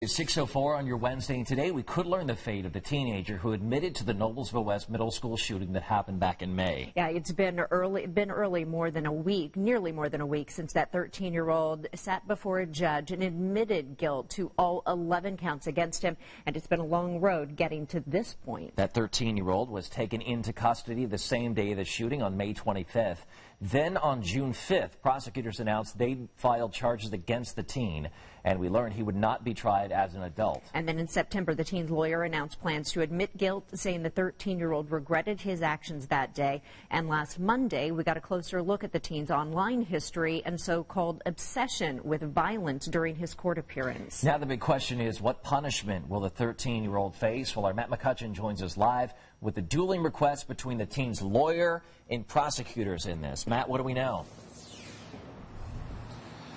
It's 6:04 on your Wednesday, and today we could learn the fate of the teenager who admitted to the Noblesville West middle school shooting that happened back in May. Yeah, it's been early more than a week, nearly more than a week since that 13-year-old sat before a judge and admitted guilt to all 11 counts against him, and it's been a long road getting to this point. That 13-year-old was taken into custody the same day of the shooting on May 25th. Then on June 5th, prosecutors announced they'd filed charges against the teen, and we learned he would not be tried as an adult. And then in September, the teen's lawyer announced plans to admit guilt, saying the 13-year-old regretted his actions that day. And last Monday, we got a closer look at the teen's online history and so-called obsession with violence during his court appearance. Now the big question is, what punishment will the 13-year-old face? Well, our Matt McCutcheon joins us live with the dueling requests between the teen's lawyer and prosecutors in this. Matt, what do we know?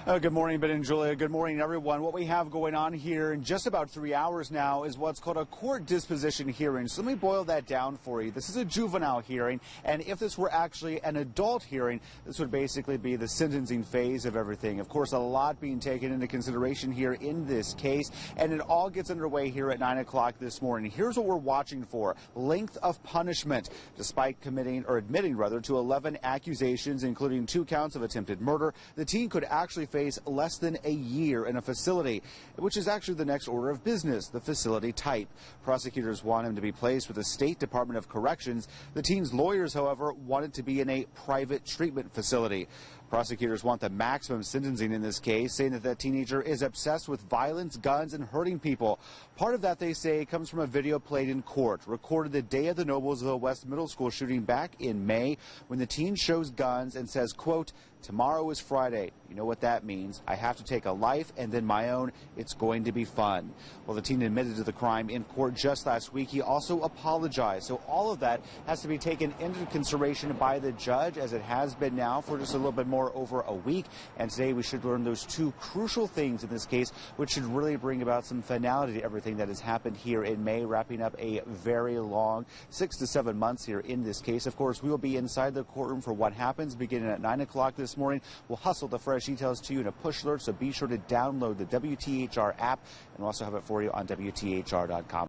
Good morning, Ben and Julia. Good morning, everyone. What we have going on here in just about 3 hours now is what's called a court disposition hearing. So let me boil that down for you. This is a juvenile hearing, and if this were actually an adult hearing, this would basically be the sentencing phase of everything. Of course, a lot being taken into consideration here in this case, and it all gets underway here at 9 o'clock this morning. Here's what we're watching for: length of punishment. Despite admitting to 11 accusations, including 2 counts of attempted murder, the teen could actually face less than a year in a facility, which is actually the next order of business, the facility type. Prosecutors want him to be placed with the State Department of Corrections. The teen's lawyers, however, want it to be in a private treatment facility. Prosecutors want the maximum sentencing in this case, saying that teenager is obsessed with violence, guns, and hurting people. Part of that, they say, comes from a video played in court, recorded the day of the Noblesville West middle school shooting back in May, when the teen shows guns and says, quote, "Tomorrow is Friday. You know what that means. I have to take a life and then my own. It's going to be fun." Well, the teen admitted to the crime in court just last week. He also apologized. So all of that has to be taken into consideration by the judge, as it has been now for just a little bit more over a week. And today we should learn those 2 crucial things in this case, which should really bring about some finality to everything that has happened here in May, wrapping up a very long 6 to 7 months here in this case. Of course, we will be inside the courtroom for what happens beginning at 9 o'clock this morning. We'll hustle the fresh details to you in a push alert, so be sure to download the WTHR app, and we'll also have it for you on WTHR.com.